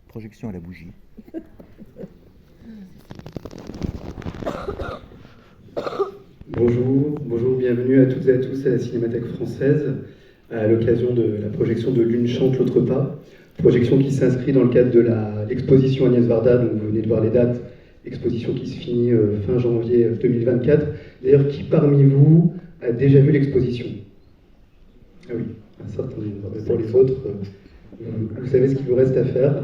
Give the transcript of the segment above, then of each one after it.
Projection à la bougie. Bonjour, bienvenue à toutes et à tous à la Cinémathèque française, à l'occasion de la projection de L'Une chante, l'autre pas, projection qui s'inscrit dans le cadre de l'exposition Agnès Varda, dont vous venez de voir les dates, exposition qui se finit fin janvier 2024. D'ailleurs, qui parmi vous a déjà vu l'exposition? Ah oui, un certain nombre. Pour les autres, vous savez ce qu'il vous reste à faire.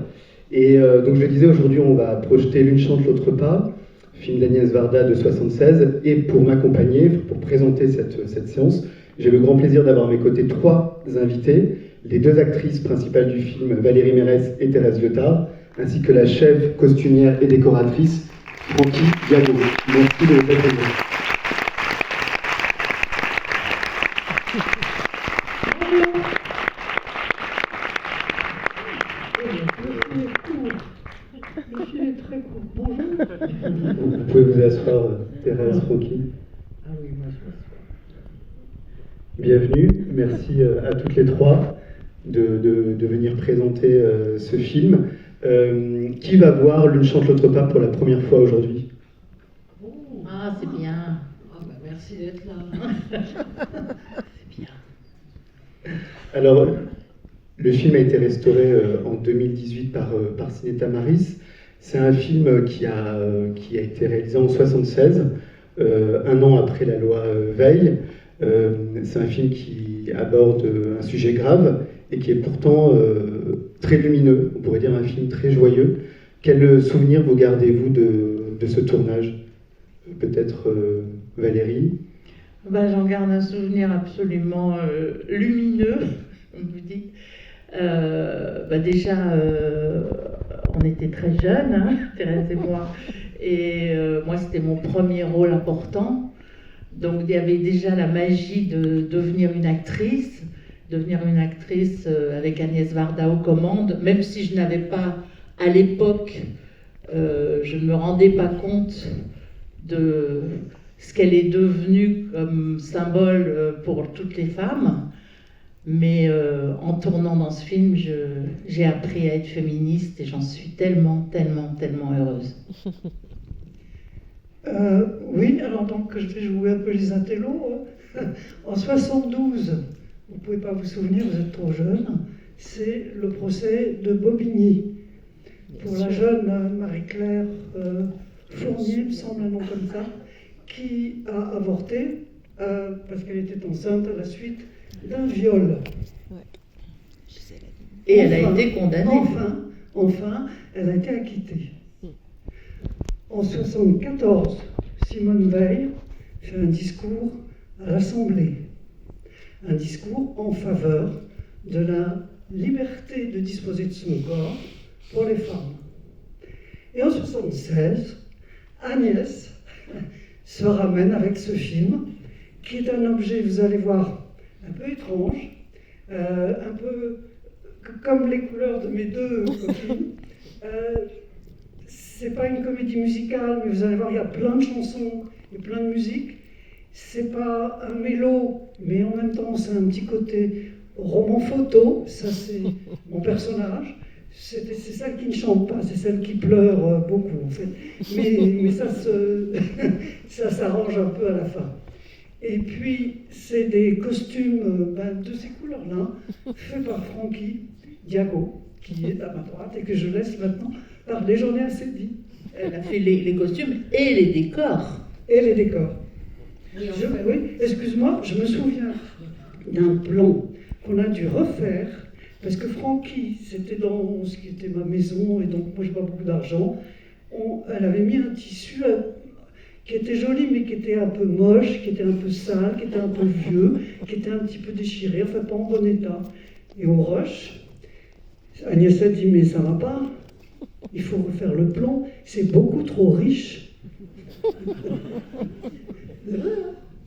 Et donc je le disais, aujourd'hui on va projeter L'Une chante, l'autre pas, film d'Agnès Varda de 1976, et pour m'accompagner, pour présenter cette séance, j'ai le grand plaisir d'avoir à mes côtés trois invités, les deux actrices principales du film, Valérie Mérès et Thérèse Liotard, ainsi que la chef, costumière et décoratrice, Francky Diago. Merci de votre présence. Vous pouvez vous asseoir, Thérèse, Francky. Ah oui, moi je m'assois. Bienvenue, merci à toutes les trois de venir présenter ce film. Qui va voir L'Une chante, l'autre pas pour la première fois aujourd'hui? Ah, c'est bien. Ah, bah, merci d'être là. C'est bien. Alors, le film a été restauré en 2018 par Ciné Tamaris. C'est un film qui a été réalisé en 1976, un an après la loi Veil. C'est un film qui aborde un sujet grave et qui est pourtant très lumineux, on pourrait dire un film très joyeux. Quel souvenir vous gardez-vous de ce tournage? Peut-être Valérie? Ben, j'en garde un souvenir absolument lumineux, comme vous dites. Déjà, on était très jeunes, hein, Thérèse et moi, et moi c'était mon premier rôle important. Donc il y avait déjà la magie de devenir une actrice avec Agnès Varda aux commandes, même si je n'avais pas, à l'époque, je ne me rendais pas compte de ce qu'elle est devenue comme symbole pour toutes les femmes. Mais en tournant dans ce film, j'ai appris à être féministe et j'en suis tellement heureuse. Oui, alors donc je vais jouer un peu les intellos. En 72, vous ne pouvez pas vous souvenir, vous êtes trop jeune, c'est le procès de Bobigny. Pour la jeune Marie-Claire Fournier, il me semble un nom comme ça, qui a avorté parce qu'elle était enceinte à la suite d'un viol. Et elle a été condamnée. Enfin, elle a été acquittée. En 1974, Simone Veil fait un discours à l'Assemblée. Un discours en faveur de la liberté de disposer de son corps pour les femmes. Et en 1976, Agnès se ramène avec ce film, qui est un objet, vous allez voir, un peu étrange, un peu comme les couleurs de mes deux copines. C'est pas une comédie musicale, mais vous allez voir, il y a plein de chansons et plein de musique. C'est pas un mélo, mais en même temps, c'est un petit côté roman photo. Ça, c'est mon personnage. C'est celle qui ne chante pas, c'est celle qui pleure beaucoup, en fait. Mais ça s'arrange un peu à la fin. Et puis, c'est des costumes de ces couleurs-là, faits par Francky Diago, qui est à ma droite, et que je laisse maintenant parler. J'en ai assez dit. Elle a fait les costumes et les décors. Et les décors. Oui, excuse-moi, je me souviens d'un plan qu'on a dû refaire, parce que Francky, c'était dans ce qui était ma maison, et donc moi, j'ai pas beaucoup d'argent. Elle avait mis un tissu qui était joli, mais qui était un peu moche, qui était un peu sale, qui était un peu vieux, qui était un petit peu déchiré, enfin pas en bon état. Et au rush, Agnès a dit, mais ça va pas, il faut refaire le plan, c'est beaucoup trop riche.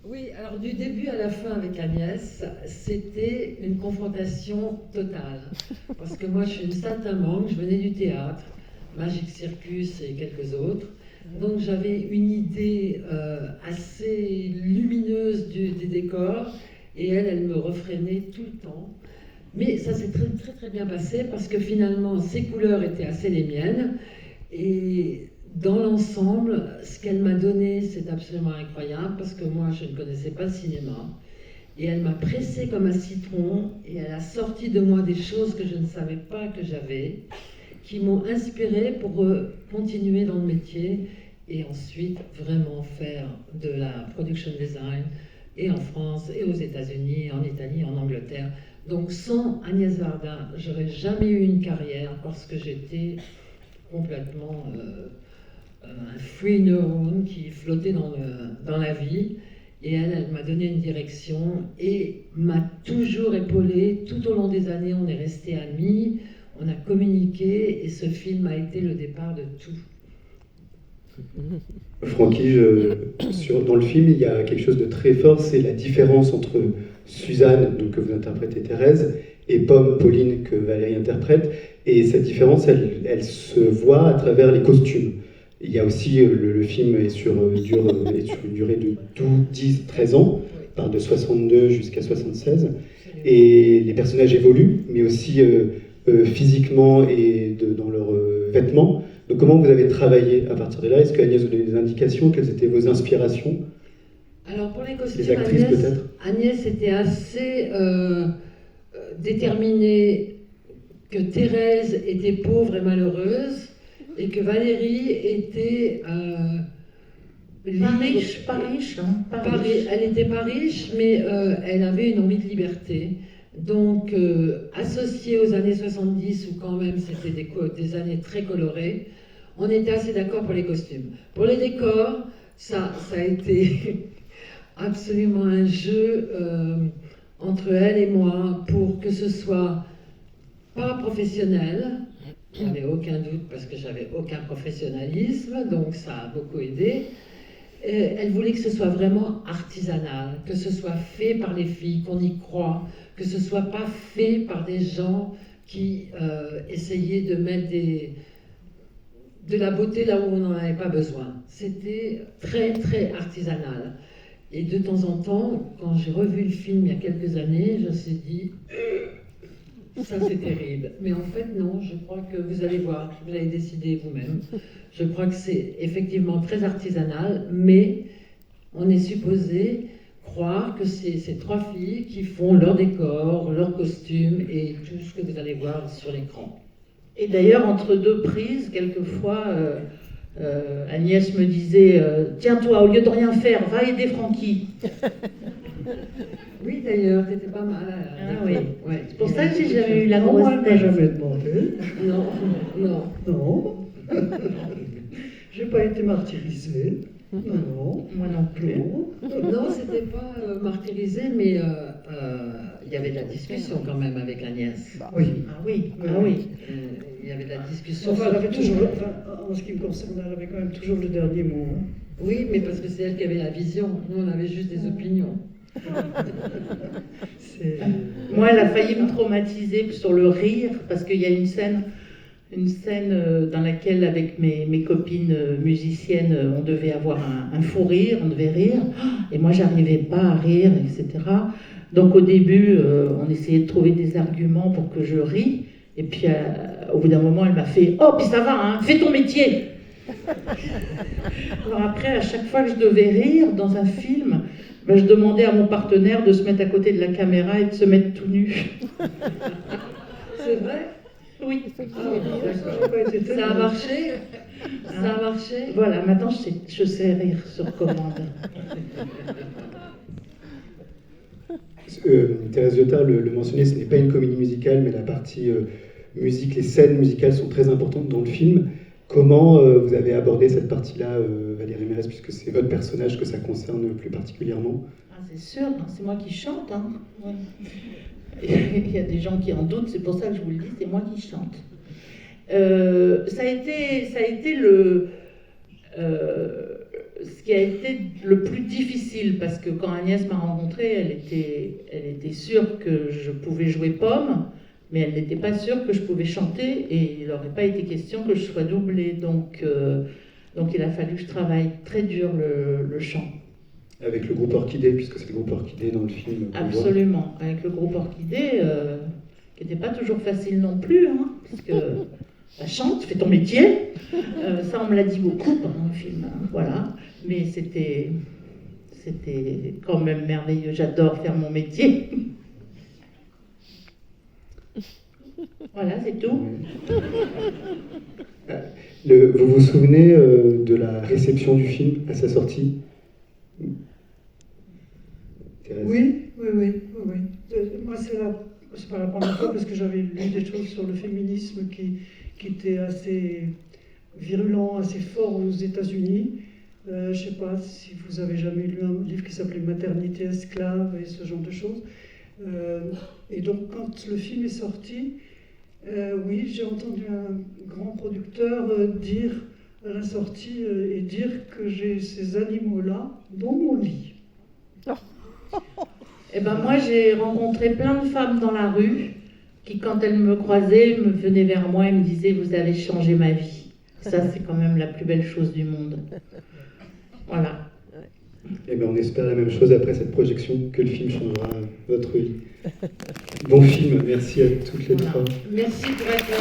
Oui, alors du début à la fin avec Agnès, c'était une confrontation totale. Parce que moi, je suis une saltimbanque, je venais du théâtre, Magic Circus et quelques autres. Donc j'avais une idée assez lumineuse des décors, et elle me refrénait tout le temps. Mais ça s'est très, très, très bien passé parce que finalement, ses couleurs étaient assez les miennes. Et dans l'ensemble, ce qu'elle m'a donné, c'est absolument incroyable parce que moi, je ne connaissais pas le cinéma. Et elle m'a pressé comme un citron et elle a sorti de moi des choses que je ne savais pas que j'avais, qui m'ont inspirée pour continuer dans le métier et ensuite vraiment faire de la production design et en France et aux États-Unis, en Italie, en Angleterre. Donc sans Agnès Varda, j'aurais jamais eu une carrière parce que j'étais complètement un free neurone qui flottait dans la vie. Et elle m'a donné une direction et m'a toujours épaulée. Tout au long des années, on est restés amis, on a communiqué et ce film a été le départ de tout. Francky, dans le film, il y a quelque chose de très fort, c'est la différence entre Suzanne, donc, que vous interprétez Thérèse, et Pomme, Pauline, que Valérie interprète. Et cette différence, elle se voit à travers les costumes. Il y a aussi, le film est sur une durée de 10, 13 ans, de 62 jusqu'à 76. Et les personnages évoluent, mais aussi physiquement et dans leurs vêtements. Donc comment vous avez travaillé à partir de là? Est-ce qu'Agnès vous donnait des indications? Quelles étaient vos inspirations? Alors pour les costumes, les actrices peut-être? Agnès était assez déterminée que Thérèse était pauvre et malheureuse et que Valérie était pas riche, pas riche. Elle n'était pas riche, mais elle avait une envie de liberté. Donc, associée aux années 70, où quand même c'était des années très colorées, on était assez d'accord pour les costumes. Pour les décors, ça a été absolument un jeu entre elle et moi pour que ce soit pas professionnel. Il n'y avait aucun doute parce que j'avais aucun professionnalisme, donc ça a beaucoup aidé. Elle voulait que ce soit vraiment artisanal, que ce soit fait par les filles, qu'on y croit, que ce soit pas fait par des gens qui essayaient de mettre de la beauté là où on n'en avait pas besoin. C'était très très artisanal. Et de temps en temps, quand j'ai revu le film il y a quelques années, je me suis dit ça c'est terrible. Mais en fait non, je crois que vous allez voir, vous allez décider vous-même. Je crois que c'est effectivement très artisanal, mais on est supposé croire que c'est ces trois filles qui font leur décor, leurs costumes et tout ce que vous allez voir sur l'écran. Et d'ailleurs, entre deux prises, quelquefois, Agnès me disait tiens toi, au lieu de rien faire, va aider Francky. Oui, d'ailleurs, t'étais pas mal. Ah oui. Ouais. C'est pour ça que j'ai jamais eu la Non, grosse elle m'a tête. jamais demandé. Non. J'ai pas été martyrisée. Non. Moi non plus. Non, c'était pas martyrisé, mais il y avait de la discussion quand même avec Agnès. Oui. Ah oui, Oui. ah oui. Il y avait de la discussion. Enfin, elle avait surtout. toujours, en ce qui me concerne, elle avait quand même toujours le dernier mot. Hein. Oui, mais parce que c'est elle qui avait la vision. Nous, on avait juste des opinions. Moi, elle a failli me traumatiser sur le rire, parce qu'il y a une scène dans laquelle, avec mes copines musiciennes, on devait avoir un fou rire, on devait rire, et moi, j'arrivais pas à rire, etc. Donc, au début, on essayait de trouver des arguments pour que je rie, et puis, au bout d'un moment, elle m'a fait « Oh, puis ça va, hein, fais ton métier !» Alors après, à chaque fois que je devais rire dans un film, je demandais à mon partenaire de se mettre à côté de la caméra et de se mettre tout nu. C'est vrai? Oui. Ça a marché? Ça a marché? Voilà, maintenant je sais rire sur commande. Thérèse Lyotta le mentionnait, ce n'est pas une comédie musicale, mais la partie musique, les scènes musicales sont très importantes dans le film. Comment vous avez abordé cette partie-là, Valérie Mérès, puisque c'est votre personnage que ça concerne plus particulièrement? Ah, c'est sûr, c'est moi qui chante. Hein. Ouais. Il y a des gens qui en doutent, c'est pour ça que je vous le dis, c'est moi qui chante. Ça a été ce qui a été le plus difficile, parce que quand Agnès m'a rencontrée, elle était sûre que je pouvais jouer Pomme, mais elle n'était pas sûre que je pouvais chanter, et il n'aurait pas été question que je sois doublée. Donc il a fallu que je travaille très dur le chant. Avec le groupe Orchidée, puisque c'est le groupe Orchidée dans le film. Absolument. Avec le groupe Orchidée, qui n'était pas toujours facile non plus, hein, parce que bah, chante, fais ton métier. Ça, on me l'a dit beaucoup pendant le film, hein, voilà. Mais c'était quand même merveilleux. J'adore faire mon métier. Voilà, c'est tout. Vous vous souvenez de la réception du film à sa sortie? Thérèse? Oui. Moi, c'est pas la première fois parce que j'avais lu des choses sur le féminisme qui étaient assez virulents, assez forts aux États-Unis. Je ne sais pas si vous avez jamais lu un livre qui s'appelait Maternité esclave et ce genre de choses. Et donc, quand le film est sorti, oui, j'ai entendu un grand producteur dire à la sortie et dire que j'ai ces animaux-là dans mon lit. Eh ben moi, j'ai rencontré plein de femmes dans la rue qui, quand elles me croisaient, me venaient vers moi et me disaient « Vous avez changé ma vie ». Ça, c'est quand même la plus belle chose du monde. Voilà. Eh bien, on espère la même chose après cette projection, que le film changera votre vie. Bon film, merci à toutes les trois. Merci pour être là.